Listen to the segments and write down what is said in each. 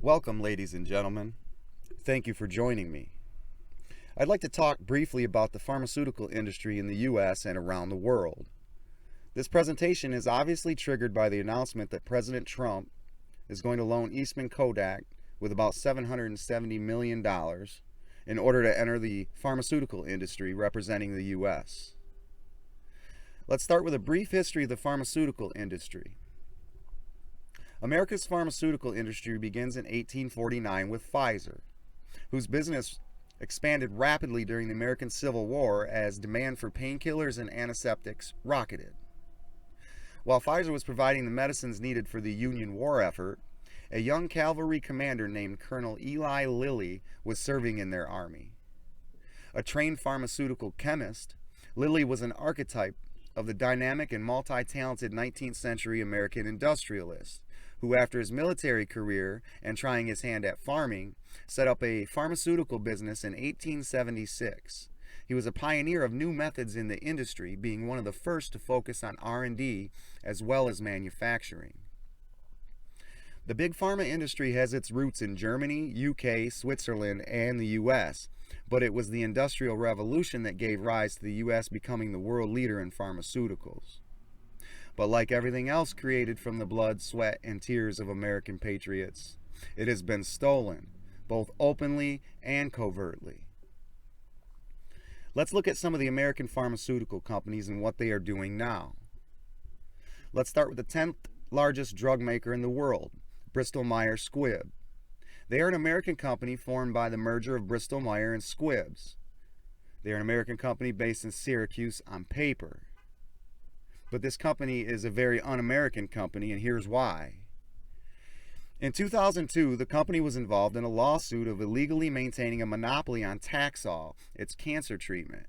Welcome, ladies and gentlemen. Thank you for joining me. I'd like to talk briefly about the pharmaceutical industry in the U.S. and around the world. This presentation is obviously triggered by the announcement that President Trump is going to loan Eastman Kodak with about $770 million in order to enter the pharmaceutical industry representing the U.S. Let's start with a brief history of the pharmaceutical industry. America's pharmaceutical industry begins in 1849 with Pfizer, whose business expanded rapidly during the American Civil War as demand for painkillers and antiseptics rocketed. While Pfizer was providing the medicines needed for the Union war effort, a young cavalry commander named Colonel Eli Lilly was serving in their army. A trained pharmaceutical chemist, Lilly was an archetype of the dynamic and multi-talented 19th century American industrialist, who after his military career and trying his hand at farming, set up a pharmaceutical business in 1876. He was a pioneer of new methods in the industry, being one of the first to focus on R&D as well as manufacturing. The big pharma industry has its roots in Germany, UK, Switzerland, and the US, but it was the Industrial Revolution that gave rise to the US becoming the world leader in pharmaceuticals. But like everything else created from the blood, sweat, and tears of American patriots, it has been stolen, both openly and covertly. Let's look at some of the American pharmaceutical companies and what they are doing now. Let's start with the 10th largest drug maker in the world, Bristol-Myers Squibb. They are an American company formed by the merger of Bristol-Myers and Squibbs. They are an American company based in Syracuse on paper. But this company is a very un-American company, and here's why. In 2002, the company was involved in a lawsuit of illegally maintaining a monopoly on Taxol, its cancer treatment.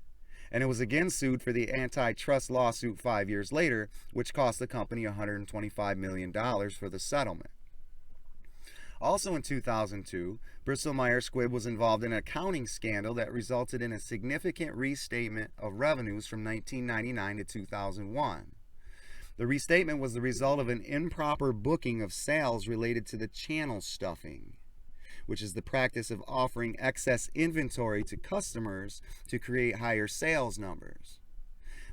And it was again sued for the antitrust lawsuit 5 years later, which cost the company $125 million for the settlement. Also in 2002, Bristol-Myers Squibb was involved in an accounting scandal that resulted in a significant restatement of revenues from 1999 to 2001. The restatement was the result of an improper booking of sales related to the channel stuffing, which is the practice of offering excess inventory to customers to create higher sales numbers.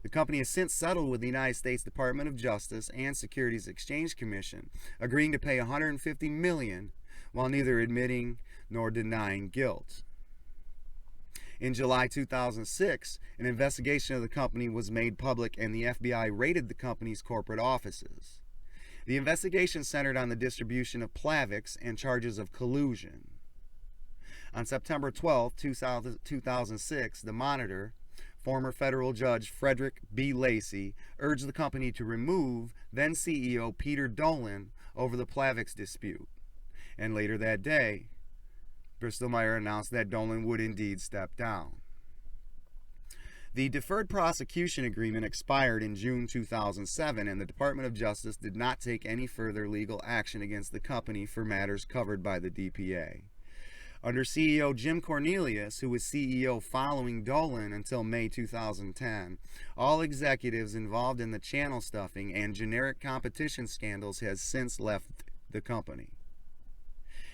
The company has since settled with the United States Department of Justice and Securities Exchange Commission, agreeing to pay $150 million while neither admitting nor denying guilt. In July 2006, an investigation of the company was made public and the FBI raided the company's corporate offices. The investigation centered on the distribution of Plavix and charges of collusion. On September 12, 2006, the Monitor, former federal judge Frederick B. Lacy, urged the company to remove then CEO Peter Dolan over the Plavix dispute. And later that day, Bristol-Myers announced that Dolan would indeed step down. The deferred prosecution agreement expired in June 2007, and the Department of Justice did not take any further legal action against the company for matters covered by the DPA. Under CEO Jim Cornelius, who was CEO following Dolan until May 2010, all executives involved in the channel stuffing and generic competition scandals has since left the company.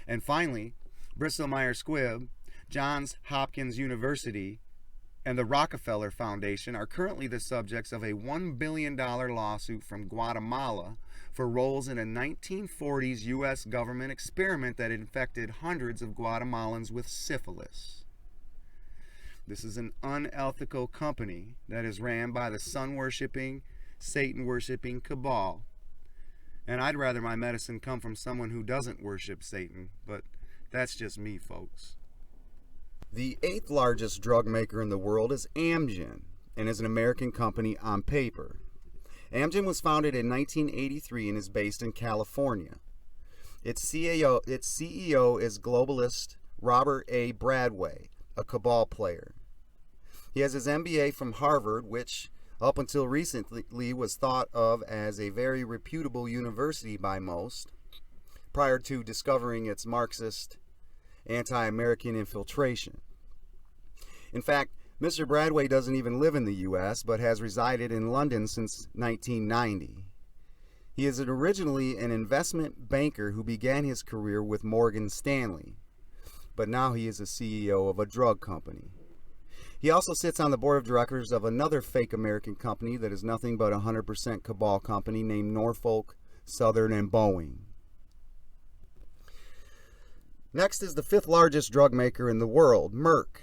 And finally, Bristol-Myers Squibb, Johns Hopkins University, and the Rockefeller Foundation are currently the subjects of a $1 billion lawsuit from Guatemala for roles in a 1940s U.S. government experiment that infected hundreds of Guatemalans with syphilis. This is an unethical company that is ran by the sun-worshipping, Satan-worshipping cabal. And I'd rather my medicine come from someone who doesn't worship Satan, but that's just me, folks. The 8th largest drug maker in the world is AMGEN, and is an American company on paper. AMGEN was founded in 1983 and is based in California. Its CEO is globalist Robert A. Bradway, a cabal player. He has his MBA from Harvard, which up until recently was thought of as a very reputable university by most, prior to discovering its Marxist, anti-American infiltration. In fact, Mr. Bradway doesn't even live in the U.S., but has resided in London since 1990. He is originally an investment banker who began his career with Morgan Stanley, but now he is a CEO of a drug company. He also sits on the board of directors of another fake American company that is nothing but a 100% cabal company named Norfolk, Southern, and Boeing. Next is the 5th largest drug maker in the world, Merck.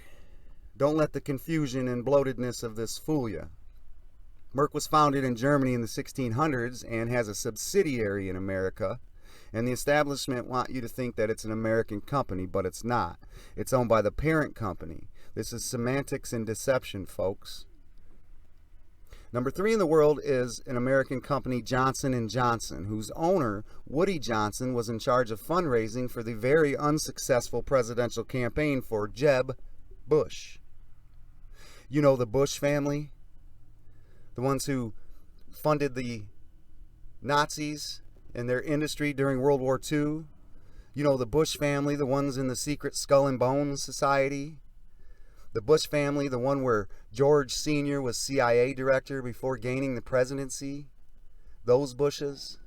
Don't let the confusion and bloatedness of this fool you. Merck was founded in Germany in the 1600s and has a subsidiary in America, and the establishment want you to think that it's an American company, but it's not. It's owned by the parent company. This is semantics and deception, folks. Number 3 in the world is an American company, Johnson & Johnson, whose owner, Woody Johnson, was in charge of fundraising for the very unsuccessful presidential campaign for Jeb Bush. You know the Bush family? The ones who funded the Nazis and their industry during World War II. You know the Bush family, the ones in the secret Skull and Bones Society. The Bush family, the one where George Sr. was CIA director before gaining the presidency. Those Bushes.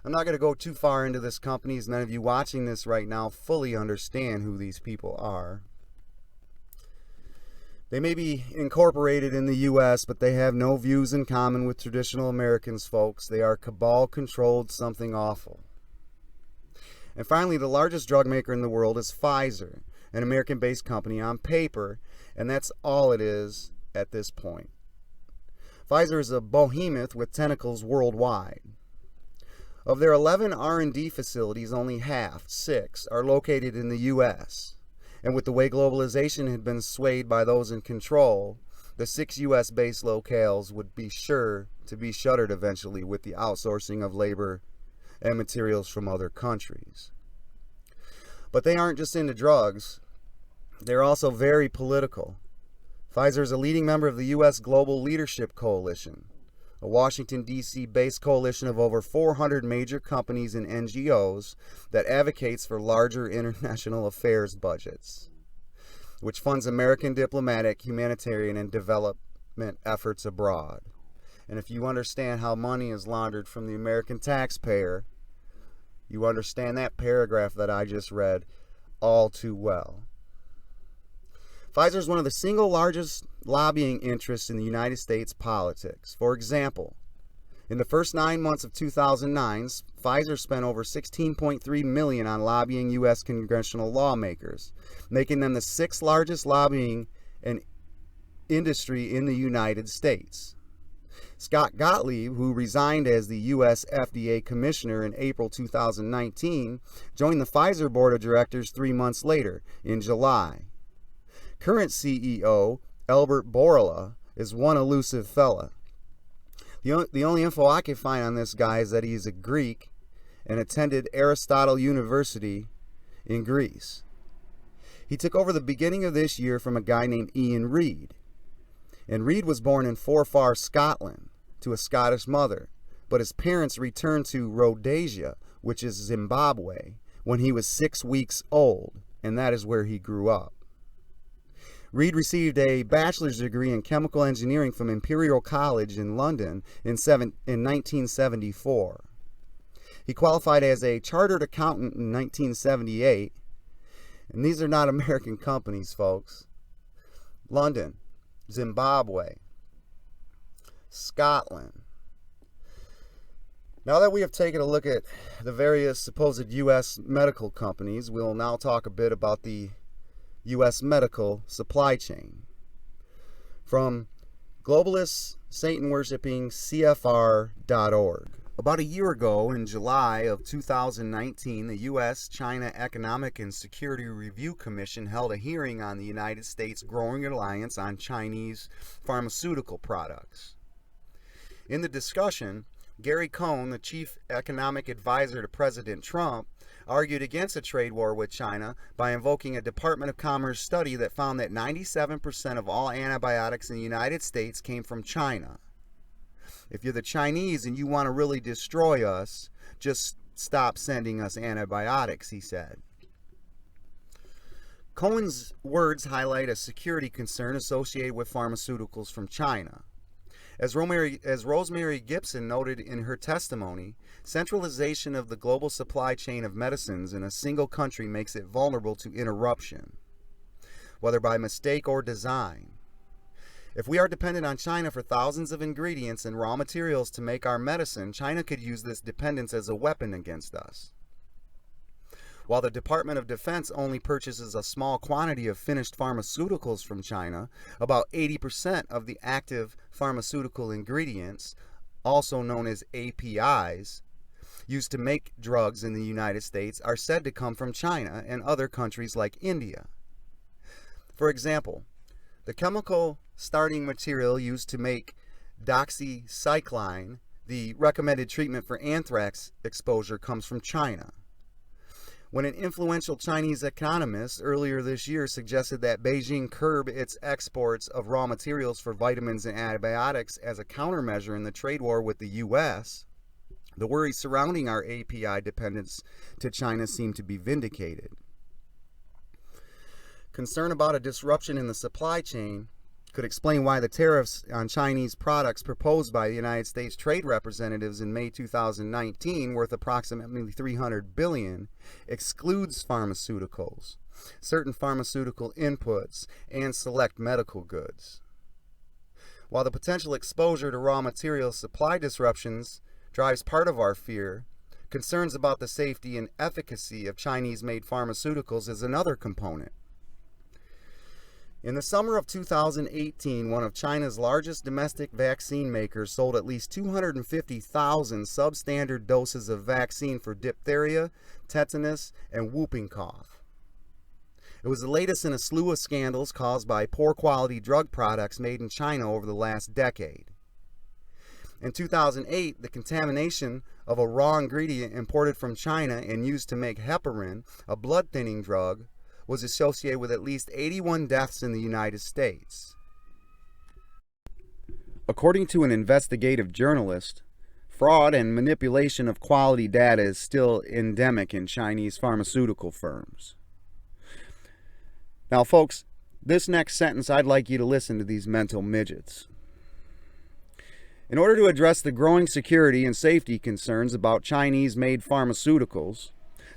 I'm not going to go too far into this company, as none of you watching this right now fully understand who these people are. They may be incorporated in the U.S., but they have no views in common with traditional Americans, folks. They are cabal-controlled something awful. And finally, the largest drug maker in the world is Pfizer, an American-based company on paper, and that's all it is at this point. Pfizer is a behemoth with tentacles worldwide. Of their 11 R&D facilities, only half, 6, are located in the U.S., and with the way globalization had been swayed by those in control, the 6 U.S.-based locales would be sure to be shuttered eventually with the outsourcing of labor and materials from other countries. But they aren't just into drugs. They're also very political. Pfizer is a leading member of the U.S. Global Leadership Coalition, a Washington, D.C. based coalition of over 400 major companies and NGOs that advocates for larger international affairs budgets, which funds American diplomatic, humanitarian, and development efforts abroad. And if you understand how money is laundered from the American taxpayer, you understand that paragraph that I just read all too well. Pfizer is one of the single largest lobbying interests in the United States politics. For example, in the first 9 months of 2009, Pfizer spent over $16.3 million on lobbying U.S. congressional lawmakers, making them the 6th largest lobbying and industry in the United States. Scott Gottlieb, who resigned as the U.S. FDA commissioner in April 2019, joined the Pfizer board of directors 3 months later, in July. Current CEO, Albert Bourla, is one elusive fella. The only info I can find on this guy is that he's a Greek and attended Aristotle University in Greece. He took over the beginning of this year from a guy named Ian Reid. And Reid was born in Forfar, Scotland, to a Scottish mother, but his parents returned to Rhodesia, which is Zimbabwe, when he was 6 weeks old, and that is where he grew up. Reid received a bachelor's degree in chemical engineering from Imperial College in London in 1974. He qualified as a chartered accountant in 1978. And these are not American companies, folks. London, Zimbabwe, Scotland. Now that we have taken a look at the various supposed U.S. medical companies, we'll now talk a bit about the U.S. medical supply chain. From globalist, Satan-worshipping CFR.org. About a year ago, in July of 2019, the U.S.-China Economic and Security Review Commission held a hearing on the United States' growing reliance on Chinese pharmaceutical products. In the discussion, Gary Cohn, the chief economic advisor to President Trump, argued against a trade war with China by invoking a Department of Commerce study that found that 97% of all antibiotics in the United States came from China. If you're the Chinese and you want to really destroy us, just stop sending us antibiotics, he said. Cohen's words highlight a security concern associated with pharmaceuticals from China. As Rosemary Gibson noted in her testimony, centralization of the global supply chain of medicines in a single country makes it vulnerable to interruption, whether by mistake or design. If we are dependent on China for thousands of ingredients and raw materials to make our medicine, China could use this dependence as a weapon against us. While the Department of Defense only purchases a small quantity of finished pharmaceuticals from China, about 80% of the active pharmaceutical ingredients, also known as APIs, used to make drugs in the United States are said to come from China and other countries like India. For example, the chemical starting material used to make doxycycline, the recommended treatment for anthrax exposure, comes from China. When an influential Chinese economist earlier this year suggested that Beijing curb its exports of raw materials for vitamins and antibiotics as a countermeasure in the trade war with the U.S., the worries surrounding our API dependence to China seem to be vindicated. Concern about a disruption in the supply chain could explain why the tariffs on Chinese products proposed by the United States trade representatives in May 2019, worth approximately $300 billion, excludes pharmaceuticals, certain pharmaceutical inputs, and select medical goods. While the potential exposure to raw material supply disruptions drives part of our fear, concerns about the safety and efficacy of Chinese-made pharmaceuticals is another component. In the summer of 2018, one of China's largest domestic vaccine makers sold at least 250,000 substandard doses of vaccine for diphtheria, tetanus, and whooping cough. It was the latest in a slew of scandals caused by poor quality drug products made in China over the last decade. In 2008, the contamination of a raw ingredient imported from China and used to make heparin, a blood-thinning drug, was associated with at least 81 deaths in the United States. According to an investigative journalist, fraud and manipulation of quality data is still endemic in Chinese pharmaceutical firms. Now, folks, this next sentence, I'd like you to listen to these mental midgets. In order to address the growing security and safety concerns about Chinese-made pharmaceuticals,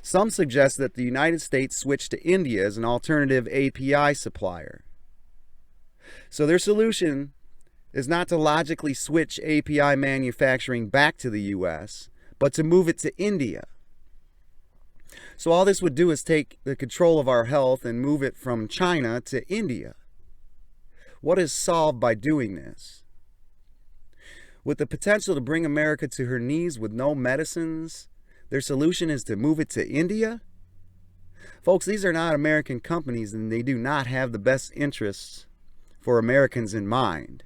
some suggest that the United States switch to India as an alternative API supplier. So their solution is not to logically switch API manufacturing back to the US, but to move it to India. So all this would do is take the control of our health and move it from China to India. What is solved by doing this? With the potential to bring America to her knees with no medicines, their solution is to move it to India? Folks, these are not American companies, and they do not have the best interests for Americans in mind.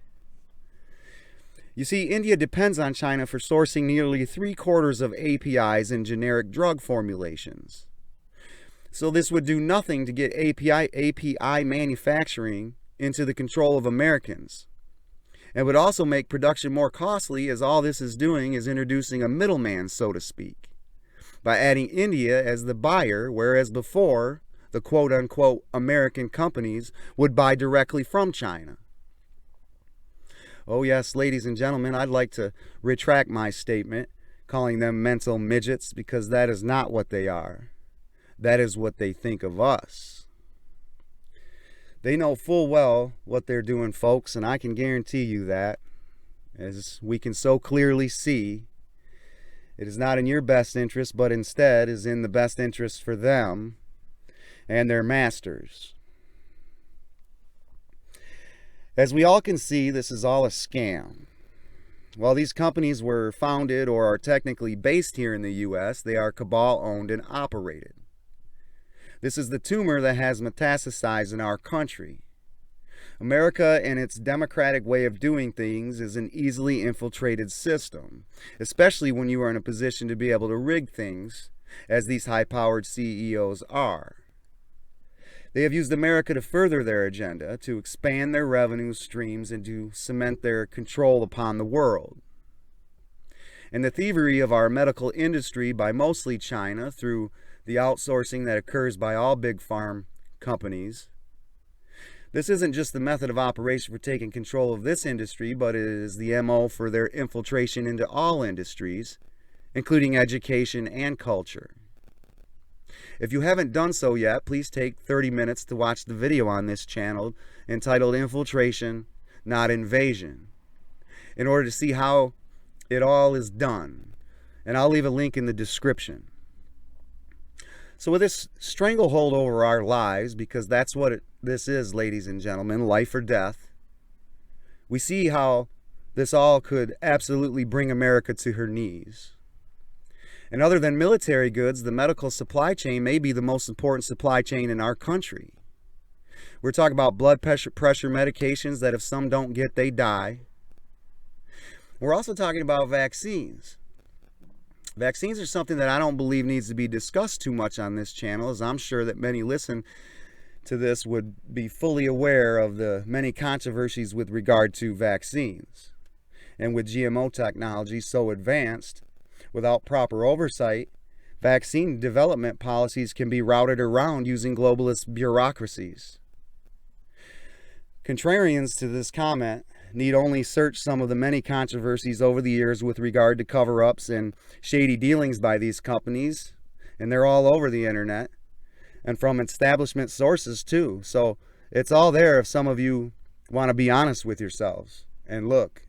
You see, India depends on China for sourcing nearly 3/4 of APIs in generic drug formulations. So this would do nothing to get API manufacturing into the control of Americans. It would also make production more costly, as all this is doing is introducing a middleman, so to speak, by adding India as the buyer, whereas before, the quote-unquote American companies would buy directly from China. Oh yes, ladies and gentlemen, I'd like to retract my statement, calling them mental midgets, because that is not what they are. That is what they think of us. They know full well what they're doing, folks, and I can guarantee you that, as we can so clearly see, it is not in your best interest, but instead is in the best interest for them and their masters. As we all can see, this is all a scam. While these companies were founded or are technically based here in the U.S., they are cabal-owned and operated. This is the tumor that has metastasized in our country. America and its democratic way of doing things is an easily infiltrated system, especially when you are in a position to be able to rig things, as these high-powered CEOs are. They have used America to further their agenda, to expand their revenue streams, and to cement their control upon the world. And the thievery of our medical industry by mostly China, through the outsourcing that occurs by all big farm companies, This isn't just the method of operation for taking control of this industry, but it is the MO for their infiltration into all industries, including education and culture. If you haven't done so yet, please take 30 minutes to watch the video on this channel entitled Infiltration, Not Invasion, in order to see how it all is done. And I'll leave a link in the description. So with this stranglehold over our lives, because that's what this is, ladies and gentlemen, life or death, we see how this all could absolutely bring America to her knees. And other than military goods, the medical supply chain may be the most important supply chain in our country. We're talking about blood pressure medications that if some don't get, they die. We're also talking about vaccines. Vaccines are something that I don't believe needs to be discussed too much on this channel, as I'm sure that many listen to this would be fully aware of the many controversies with regard to vaccines. And with GMO technology so advanced, without proper oversight, vaccine development policies can be routed around using globalist bureaucracies. Contrarians to this comment need only search some of the many controversies over the years with regard to cover-ups and shady dealings by these companies, and they're all over the internet, and from establishment sources too. So it's all there if some of you want to be honest with yourselves and look.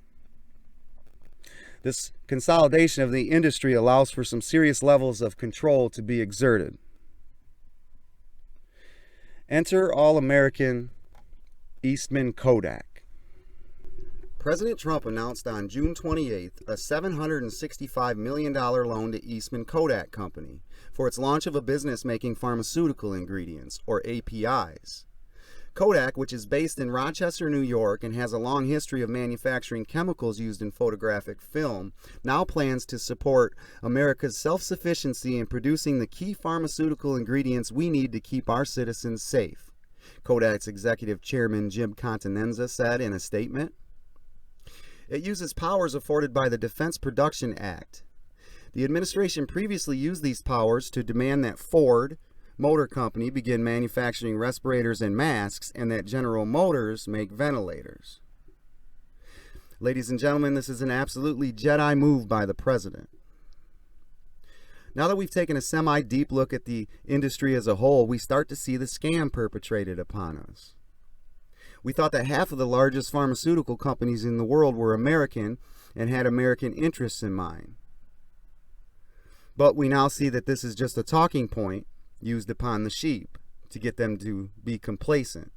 This consolidation of the industry allows for some serious levels of control to be exerted. Enter All-American Eastman Kodak. President Trump announced on June 28th a $765 million loan to Eastman Kodak Company for its launch of a business making pharmaceutical ingredients, or APIs. Kodak, which is based in Rochester, New York, and has a long history of manufacturing chemicals used in photographic film, now plans to support America's self-sufficiency in producing the key pharmaceutical ingredients we need to keep our citizens safe, Kodak's executive chairman Jim Continenza said in a statement. It uses powers afforded by the Defense Production Act. The administration previously used these powers to demand that Ford Motor Company begin manufacturing respirators and masks, and that General Motors make ventilators. Ladies and gentlemen, this is an absolutely Jedi move by the president. Now that we've taken a semi-deep look at the industry as a whole, we start to see the scam perpetrated upon us. We thought that half of the largest pharmaceutical companies in the world were American and had American interests in mind. But we now see that this is just a talking point used upon the sheep to get them to be complacent,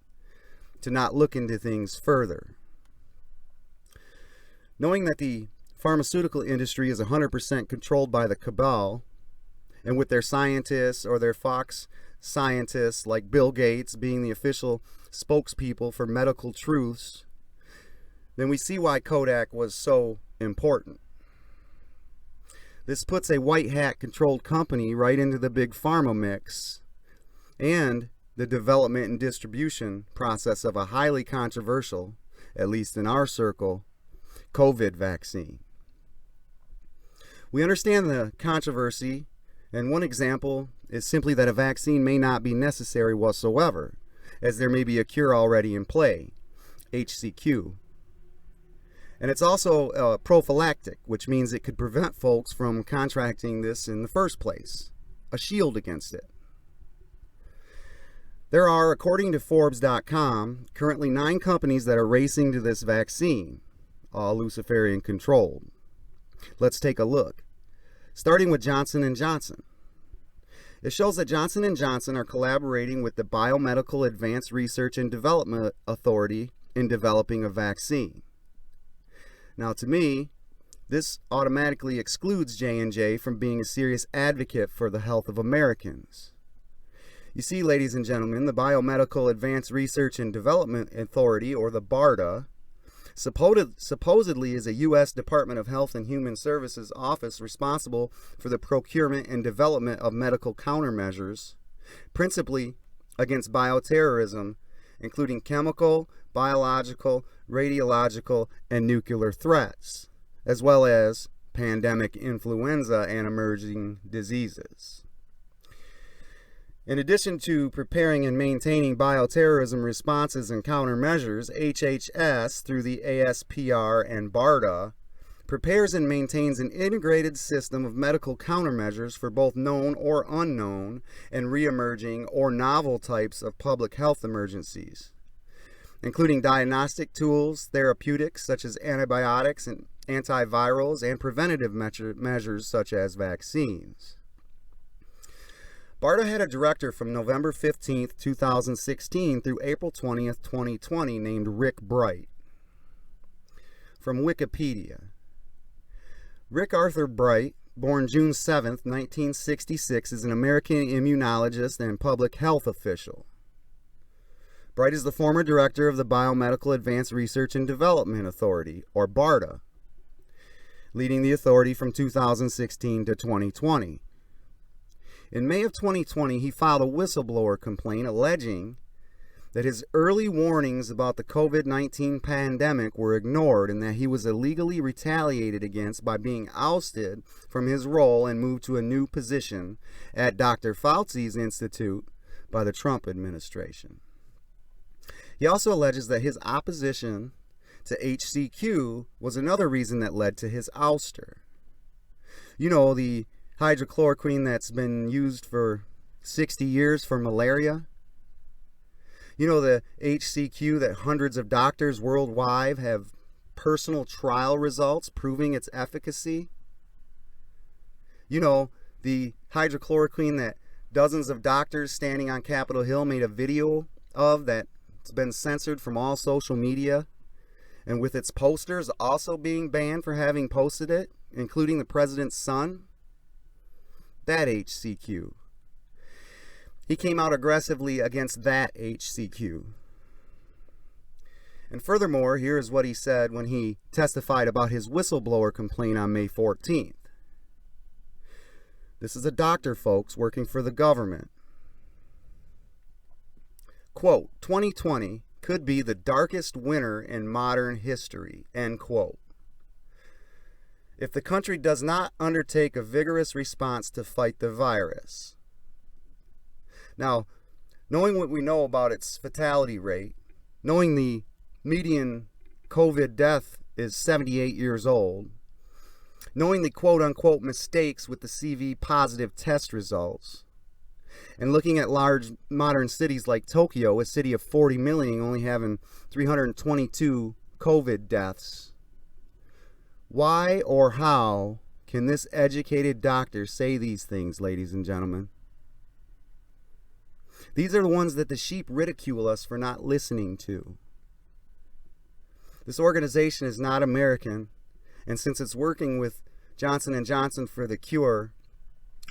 to not look into things further. Knowing that the pharmaceutical industry is 100% controlled by the cabal, and with their scientists or their Fox scientists like Bill Gates being the official spokespeople for medical truths, then we see why Kodak was so important. This puts a white hat controlled company right into the big pharma mix and the development and distribution process of a highly controversial, at least in our circle, COVID vaccine. We understand the controversy, and one example is simply that a vaccine may not be necessary whatsoever, as there may be a cure already in play, HCQ. And it's also prophylactic, which means it could prevent folks from contracting this in the first place, a shield against it. There are, according to Forbes.com, currently 9 companies that are racing to this vaccine, all Luciferian controlled. Let's take a look, starting with Johnson & Johnson. It shows that Johnson & Johnson are collaborating with the Biomedical Advanced Research and Development Authority in developing a vaccine. Now, to me, this automatically excludes J&J from being a serious advocate for the health of Americans. You see, ladies and gentlemen, the Biomedical Advanced Research and Development Authority, or the BARDA, supposedly is a U.S. Department of Health and Human Services office responsible for the procurement and development of medical countermeasures, principally against bioterrorism, including chemical, biological, radiological, and nuclear threats, as well as pandemic influenza and emerging diseases. In addition to preparing and maintaining bioterrorism responses and countermeasures, HHS, through the ASPR and BARDA, prepares and maintains an integrated system of medical countermeasures for both known or unknown and re-emerging or novel types of public health emergencies, including diagnostic tools, therapeutics such as antibiotics and antivirals, and preventative measures such as vaccines. BARDA had a director from November 15, 2016 through April 20, 2020 named Rick Bright. From Wikipedia. Rick Arthur Bright, born June 7, 1966, is an American immunologist and public health official. Bright is the former director of the Biomedical Advanced Research and Development Authority, or BARDA, leading the authority from 2016 to 2020. In May of 2020, he filed a whistleblower complaint alleging that his early warnings about the COVID-19 pandemic were ignored and that he was illegally retaliated against by being ousted from his role and moved to a new position at Dr. Fauci's institute by the Trump administration. He also alleges that his opposition to HCQ was another reason that led to his ouster. You know, the hydrochloroquine that's been used for 60 years for malaria. You know, the HCQ that hundreds of doctors worldwide have personal trial results proving its efficacy. You know, the hydrochloroquine that dozens of doctors standing on Capitol Hill made a video of that's been censored from all social media, and with its posters also being banned for having posted it, including the president's son. That HCQ. He came out aggressively against that HCQ. And furthermore, here is what he said when he testified about his whistleblower complaint on May 14th. This is a doctor, folks, working for the government. Quote, 2020 could be the darkest winter in modern history, end quote, if the country does not undertake a vigorous response to fight the virus. Now, knowing what we know about its fatality rate, knowing the median COVID death is 78 years old, knowing the quote-unquote mistakes with the CV positive test results, and looking at large modern cities like Tokyo, a city of 40 million only having 322 COVID deaths, why or how can this educated doctor say these things, ladies and gentlemen? These are the ones that the sheep ridicule us for not listening to. This organization is not American, and since it's working with Johnson & Johnson for the cure,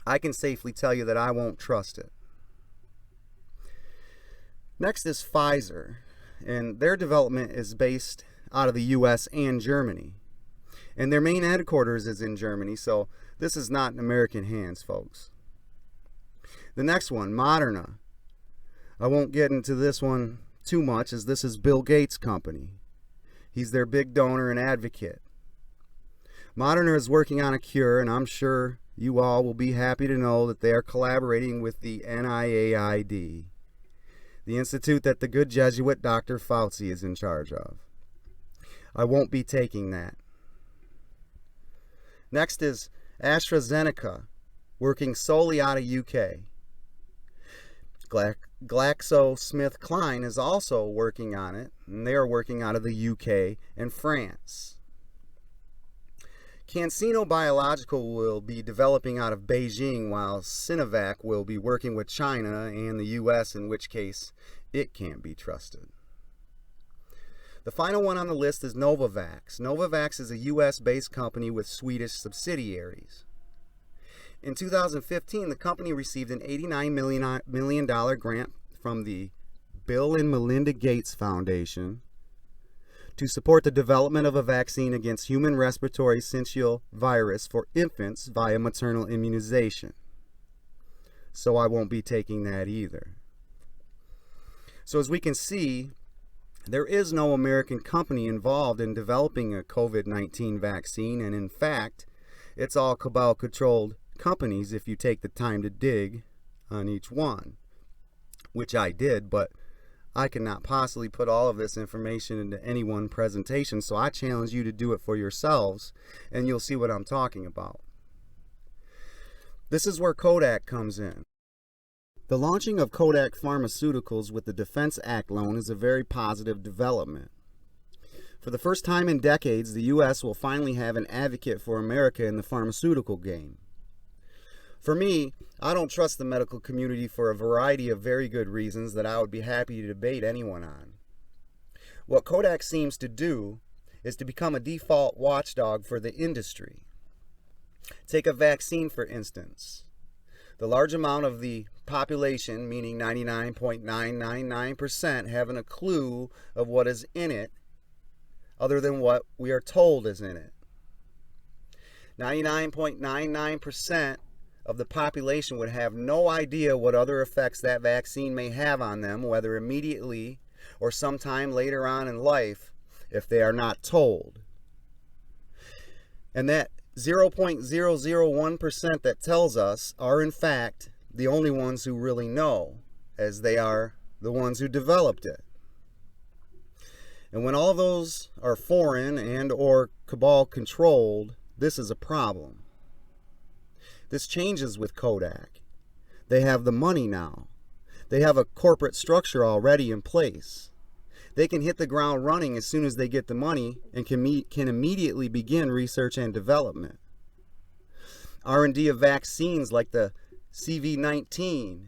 I can safely tell you that I won't trust it. Next is Pfizer, and their development is based out of the US and Germany. And their main headquarters is in Germany, so this is not in American hands, folks. The next one, Moderna. I won't get into this one too much, as this is Bill Gates' company. He's their big donor and advocate. Moderna is working on a cure, and I'm sure you all will be happy to know that they are collaborating with the NIAID, the institute that the good Jesuit Dr. Fauci is in charge of. I won't be taking that. Next is AstraZeneca, working solely out of UK. GlaxoSmithKline is also working on it, and they are working out of the UK and France. CanSino Biological will be developing out of Beijing, while Sinovac will be working with China and the US, in which case it can't be trusted. The final one on the list is Novavax. Novavax is a US-based company with Swedish subsidiaries. In 2015, the company received an $89 million grant from the Bill and Melinda Gates Foundation to support the development of a vaccine against human respiratory syncytial virus for infants via maternal immunization. So I won't be taking that either. So as we can see, there is no American company involved in developing a COVID-19 vaccine, and in fact, it's all cabal-controlled companies if you take the time to dig on each one. which I did, but I cannot possibly put all of this information into any one presentation, so I challenge you to do it for yourselves, and you'll see what I'm talking about. This is where Kodak comes in. The launching of Kodak Pharmaceuticals with the Defense Act loan is a very positive development. For the first time in decades, the U.S. will finally have an advocate for America in the pharmaceutical game. For me, I don't trust the medical community for a variety of very good reasons that I would be happy to debate anyone on. What Kodak seems to do is to become a default watchdog for the industry. Take a vaccine, for instance. The large amount of the population, meaning 99.999%, haven't a clue of what is in it other than what we are told is in it. 99.99% of the population would have no idea what other effects that vaccine may have on them, whether immediately or sometime later on in life, if they are not told. And that 0.001% that tells us are in fact the only ones who really know, as they are the ones who developed it. And when all those are foreign and or cabal controlled, this is a problem. This changes with Kodak. They have the money now. They have a corporate structure already in place. They can hit the ground running as soon as they get the money and can immediately begin research and development. R&D of vaccines like the CV-19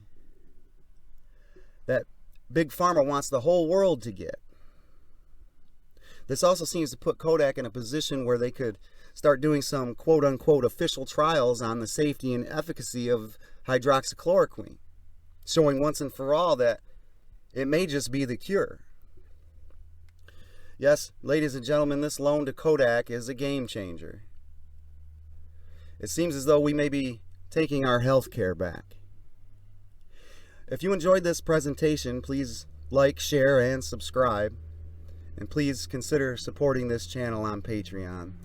that Big Pharma wants the whole world to get. This also seems to put Kodak in a position where they could start doing some quote-unquote official trials on the safety and efficacy of hydroxychloroquine, showing once and for all that it may just be the cure. Yes, ladies and gentlemen, this loan to Kodak is a game changer. It seems as though we may be taking our health care back. If you enjoyed this presentation, please like, share, and subscribe. And please consider supporting this channel on Patreon.